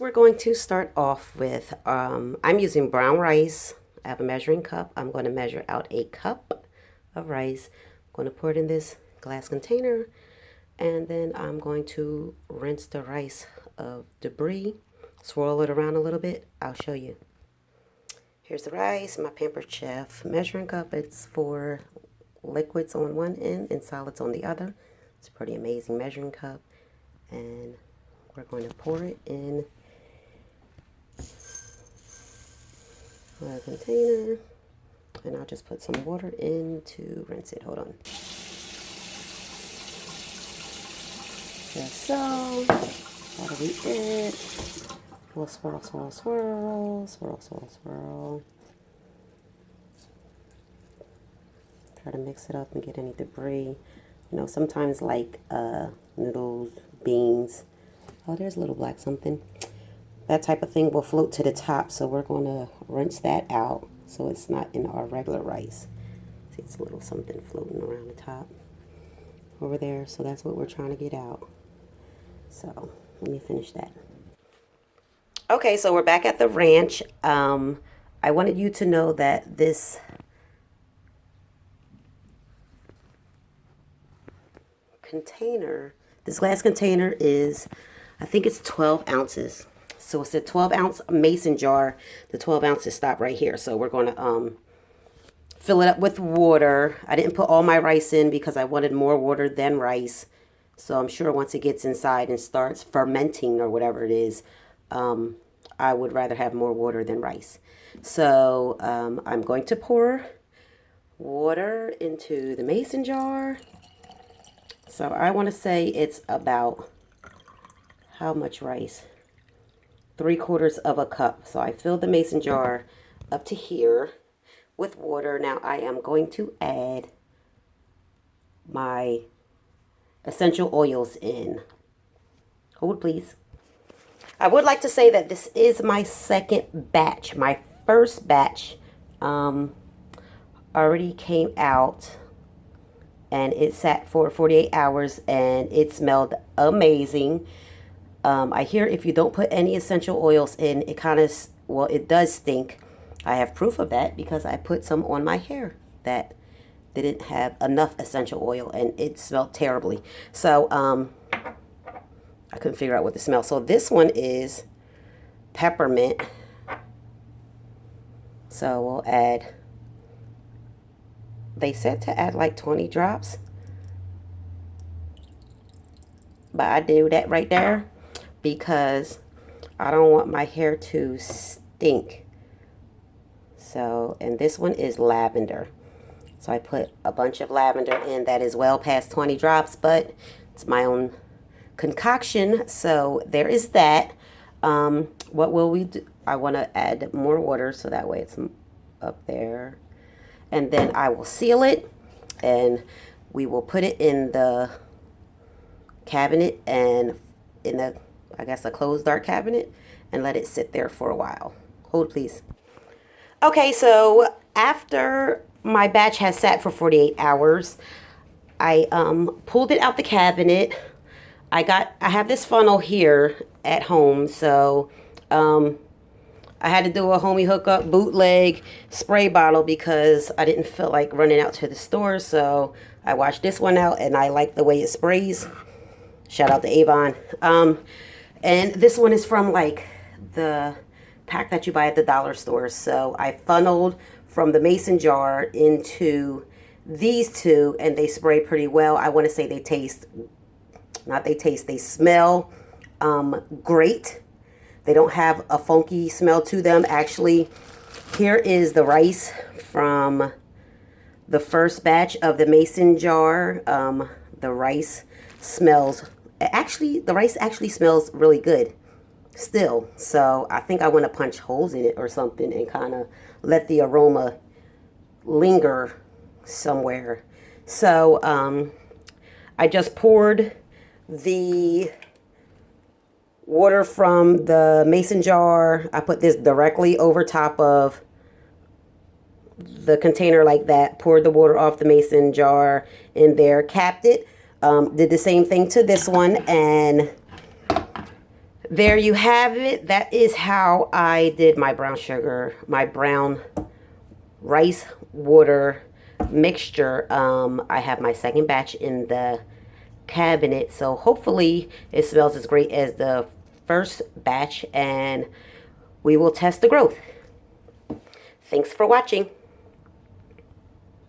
We're going to start off with, I'm using brown rice. I have a measuring cup. I'm going to measure out a cup of rice. I'm going to pour it in this glass container, and then I'm going to rinse the rice of debris, swirl it around a little bit. I'll show you. Here's the rice, my Pampered Chef measuring cup. It's for liquids on one end and solids on the other. It's a pretty amazing measuring cup, and we're going to pour it in a container, and I'll just put some water in to rinse it. Hold on. Just so. That'll be it. We'll swirl, swirl, swirl, swirl, swirl, swirl. Try to mix it up and get any debris. You know, sometimes like noodles, beans. Oh, there's a little black something. That type of thing will float to the top, so we're going to rinse that out so it's not in our regular rice. See, it's a little something floating around the top over there, so that's what we're trying to get out. So let me finish that. Okay, so we're back at the ranch. I wanted you to know that this container, this glass container is, I think it's 12 ounces. So it's a 12-ounce mason jar. The 12 ounces stop right here. So we're going to fill it up with water. I didn't put all my rice in because I wanted more water than rice. So I'm sure once it gets inside and starts fermenting or whatever it is, I would rather have more water than rice. So I'm going to pour water into the mason jar. So I want to say it's about how much rice? 3/4 of a cup. So I filled the mason jar up to here with water. Now I am going to add my essential oils in. Hold please. I would like to say that this is my second batch. My first batch already came out and it sat for 48 hours and it smelled amazing. I hear if you don't put any essential oils in, it kind of, well, it does stink. I have proof of that because I put some on my hair that didn't have enough essential oil and it smelled terribly. So I couldn't figure out what the smell. So this one is peppermint. So we'll add, they said to add like 20 drops. But I do that right there because I don't want my hair to stink. So, and this one is lavender. So I put a bunch of lavender in that is well past 20 drops, but it's my own concoction. So there is that. What will we do? I want to add more water so that way it's up there. And then I will seal it and we will put it in the cabinet and in a, I guess, a closed dark cabinet and let it sit there for a while. Hold please. Okay, so after my batch has sat for 48 hours, I pulled it out the cabinet. I have this funnel here at home, so I had to do a homie hookup bootleg spray bottle because I didn't feel like running out to the store, so I washed this one out and I like the way it sprays. Shout out to Avon. And this one is from like the pack that you buy at the dollar store. So I funneled from the mason jar into these two and they spray pretty well. I want to say they smell great. They don't have a funky smell to them. Actually, here is the rice from the first batch of the mason jar. The rice smells, the rice actually smells really good still. So I think I want to punch holes in it or something and kind of let the aroma linger somewhere. So I just poured the water from the mason jar. I put this directly over top of the container like that, poured the water off the mason jar in there, capped it, did the same thing to this one, and there you have it. That is how I did my brown sugar, my brown rice water mixture. I have my second batch in the cabinet, so hopefully it smells as great as the first batch, and we will test the growth. Thanks for watching.